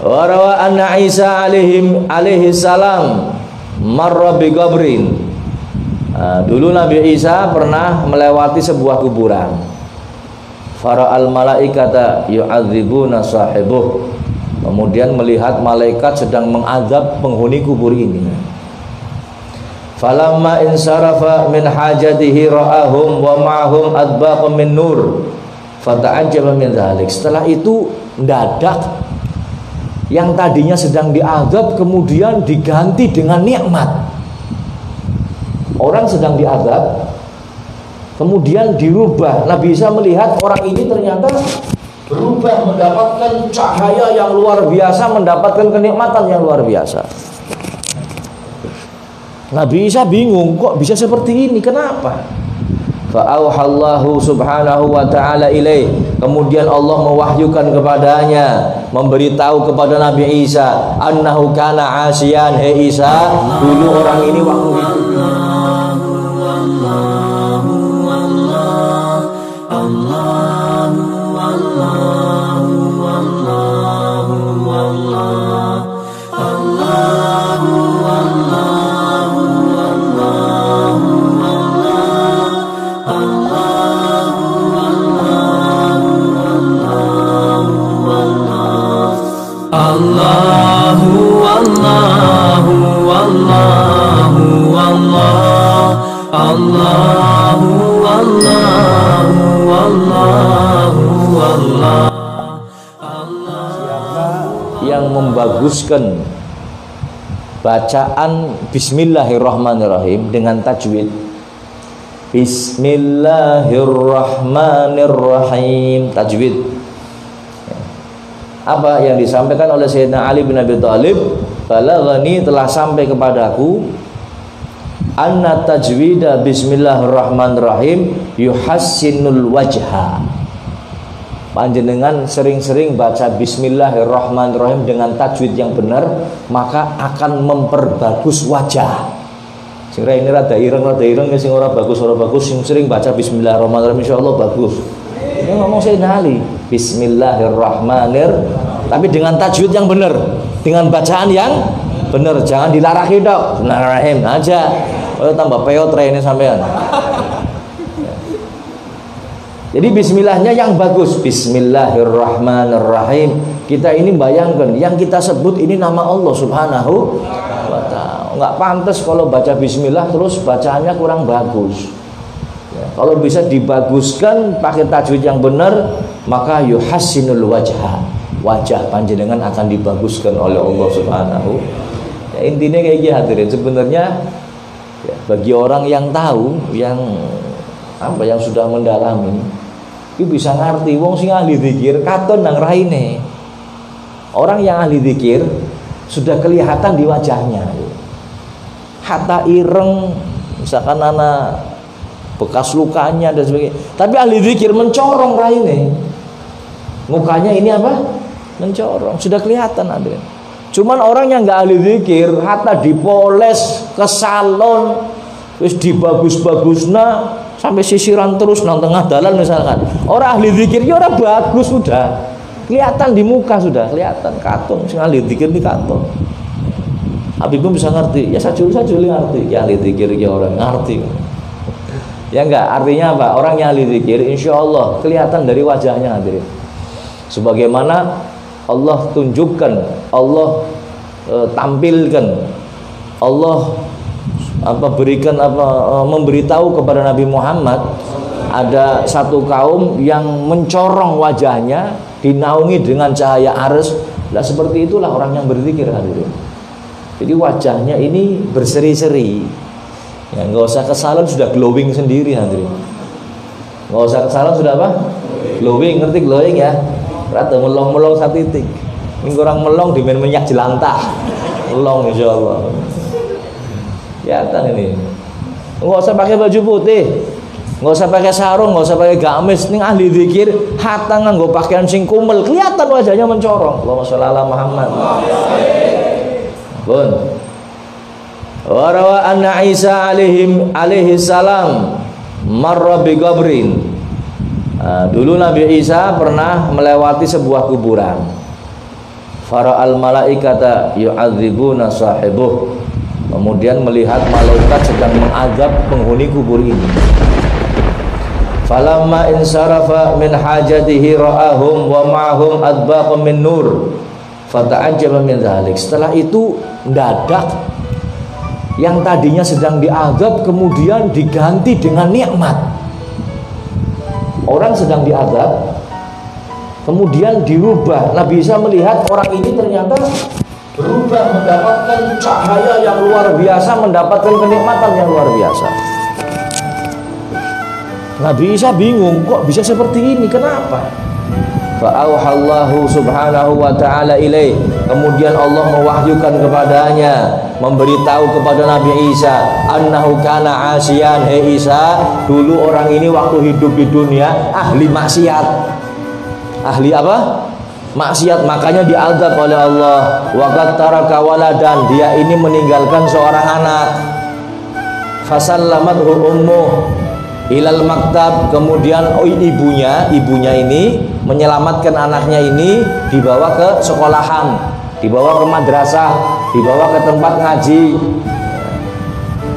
Wa rawa anna Isa alaihi salam marra bi qabrin. Dulu Nabi Isa pernah melewati sebuah kuburan. Fara'al malaikata yu'adzibuna sahibuh. Kemudian melihat malaikat sedang mengadab penghuni kubur ini. Falamma insarafa min hajatihi ra'ahum wa ma'hum adbaqun min nur. Fata'ajjaba min dzalik. Setelah itu mendadak yang tadinya sedang diadab kemudian diganti dengan nikmat. Orang sedang diadab kemudian dirubah. Nabi Isa melihat orang ini ternyata berubah, mendapatkan cahaya yang luar biasa, mendapatkan kenikmatan yang luar biasa. Nabi Isa bingung, kok bisa seperti ini, kenapa? Fa'auhallahu subhanahu wa ta'ala ilaih. Kemudian Allah mewahyukan kepadanya, memberitahu kepada Nabi Isa, annahu kana asiyan, he Isa, dulu orang ini waktu itu yang membaguskan bacaan Bismillahirrahmanirrahim dengan tajwid. Bismillahirrahmanirrahim, tajwid. Apa yang disampaikan oleh Sayyidina Ali bin Abi Thalib, balaghani, telah sampai kepadaku, anna tajwida Bismillahirrahmanirrahim yuhassinul wajha. Panjenengan sering-sering baca Bismillahirrahmanirrahim dengan tajwid yang benar, maka akan memperbagus wajah. Sing ini rada ireng sing ora bagus, sing sering baca Bismillahirrahmanirrahim insyaallah bagus. Ini ngomong Sayyidina Ali, Bismillahirrahmanirrahim, tapi dengan tajwid yang benar, dengan bacaan yang benar, jangan dilarahi dok. Bismillahirrahmanirrahim aja. Oh, tambah peot ini sampean. Jadi bismillahnya yang bagus, Bismillahirrahmanirrahim. Kita ini bayangkan, yang kita sebut ini nama Allah subhanahu wa ta'ala. Nggak pantas kalau baca bismillah terus bacaannya kurang bagus ya, kalau bisa dibaguskan pakai tajwid yang benar, maka yuhassinul wajha, wajah panjenengan akan dibaguskan oleh Allah subhanahu ya. Intinya kayak gitu hadirin. Sebenarnya ya, bagi orang yang tahu, yang sudah mendalami, itu bisa ngerti. Wong sing ahli zikir katon nang raine. Orang yang ahli zikir sudah kelihatan di wajahnya. Hatta ireng, misalkan anak bekas lukanya dan sebagainya. Tapi ahli zikir mencorong raine. Mukanya ini apa? Mencorong, sudah kelihatan ada. Cuman orang yang nggak ahli zikir, hatta dipoles ke salon, terus dibagus-bagusna sampai sisiran terus nang tengah dalan misalkan. Orang ahli zikir ya orang bagus, sudah kelihatan di muka, sudah kelihatan katon. Sing ahli zikir di katon. Habibum bisa ngerti, ya sajul ngerti. Ya ahli zikir ya orang ngerti. Ya enggak, artinya apa? Orang yang ahli zikir insyaallah kelihatan dari wajahnya hadirin. Sebagaimana Allah tunjukkan, Allah tampilkan, Allah memberitahu kepada Nabi Muhammad ada satu kaum yang mencorong wajahnya, dinaungi dengan cahaya arsy. Lah seperti itulah orang yang berzikir hadirin. Jadi wajahnya ini berseri-seri. Ya, nggak usah ke salon sudah glowing sendiri hadirin. Nggak usah ke salon sudah apa? Glowing, ngerti glowing ya? Rata melong-melong satu titik. Ini orang melong di minyak jelantah. Melong insyaallah. Kelihatan ini. Nggak usah pakai baju putih, nggak usah pakai sarung, nggak usah pakai gamis. Ini ahli zikir hatta nganggo pakaian sing kumel, kelihatan wajahnya mencorong. Allahumma sholli ala Muhammad. Bun. Wa rawa anna Isa alaihi salam marra bi qabrin. Dulu Nabi Isa pernah melewati sebuah kuburan. fara'al malaikata yu'adzibuna sahibuh. Kemudian melihat malaikat sedang mengazab penghuni kubur ini. Falamma insarafa min hajatihi ra'ahum wa ma'ahum adbaqun min nur fata'ajjaba min dzalik. Setelah itu mendadak yang tadinya sedang diazab kemudian diganti dengan nikmat. Orang sedang diazab kemudian dirubah. Nabi Isa melihat orang ini ternyata berubah, mendapatkan cahaya yang luar biasa, mendapatkan kenikmatan yang luar biasa. Nabi Isa bingung, kok bisa seperti ini, kenapa? Fa'auhallahu subhanahu wa ta'ala ilaih. Kemudian Allah mewahyukan kepadanya, memberitahu kepada Nabi Isa, annahu kana asiyan. Hei Isa, dulu orang ini waktu hidup di dunia ahli maksiat. Ahli apa? Maksiat, makanya diazab oleh Allah. Wa qad taraka waladan, dia ini meninggalkan seorang anak. Fasallamathu ummuh ilal maktab. Kemudian ibunya ini menyelamatkan anaknya ini, dibawa ke sekolahan, dibawa ke madrasah, dibawa ke tempat ngaji.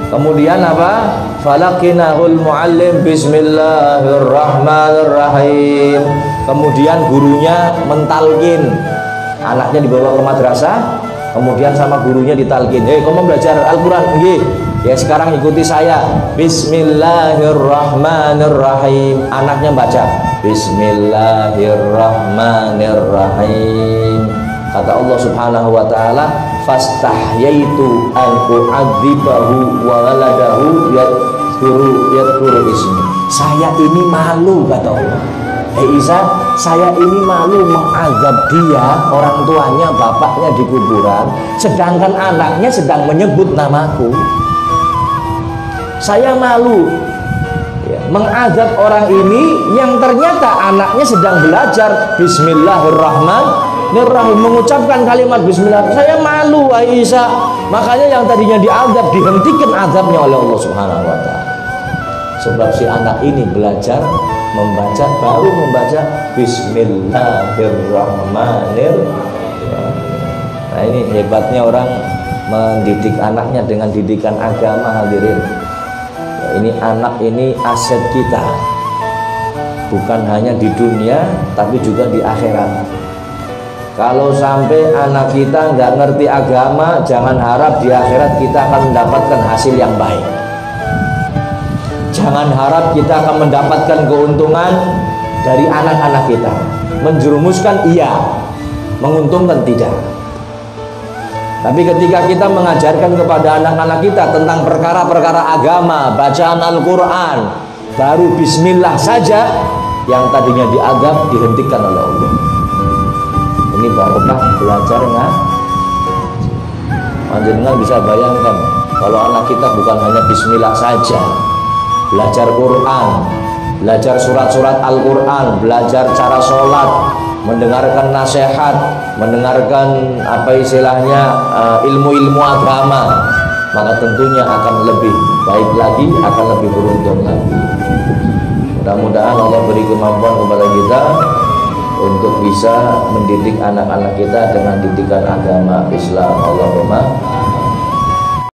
Kemudian apa? Falakinahul muallim bismillahirrahmanirrahim. Kemudian gurunya mentalkin, anaknya dibawa ke madrasah, kemudian sama gurunya ditalkin, hei kamu belajar Al-Quran, nggih. Ya sekarang ikuti saya, bismillahirrahmanirrahim. Anaknya baca bismillahirrahmanirrahim. Kata Allah subhanahu wa ta'ala, fastahyaitu an u'adzibahu wa waladahu yadhkuru ismi. Saya ini malu, kata Allah. Hei Isa, saya ini malu mengazab dia, orang tuanya, bapaknya di kuburan, sedangkan anaknya sedang menyebut namaku. Saya malu ya, mengazab orang ini yang ternyata anaknya sedang belajar bismillahirrahmanirrahim, mengucapkan kalimat bismillah. Saya malu, wahai Isa. Makanya yang tadinya diazab dihentikan azabnya oleh Allah subhanahu wa ta'ala. Sebab si anak ini belajar membaca, baru membaca bismillahirrahmanirrahim. Nah ini hebatnya orang mendidik anaknya dengan didikan agama, hadirin. Ini anak ini aset kita, bukan hanya di dunia tapi juga di akhirat. Kalau sampai anak kita nggak ngerti agama, jangan harap di akhirat kita akan mendapatkan hasil yang baik. Jangan harap kita akan mendapatkan keuntungan dari anak-anak kita. Menjerumuskan iya, menguntungkan tidak. Tapi ketika kita mengajarkan kepada anak-anak kita tentang perkara-perkara agama, bacaan Al-Quran, baru bismillah saja, yang tadinya diazab dihentikan oleh Allah. Ini barokah belajar ngaji. Panjenengan bisa bayangkan kalau anak kita bukan hanya bismillah saja, belajar Quran, belajar surat-surat Al-Quran, belajar cara sholat, mendengarkan nasihat, mendengarkan apa istilahnya ilmu-ilmu agama, maka tentunya akan lebih baik lagi, akan lebih beruntung lagi. Mudah-mudahan Allah beri kemampuan kepada kita untuk bisa mendidik anak-anak kita dengan didikan agama Islam. Allahumma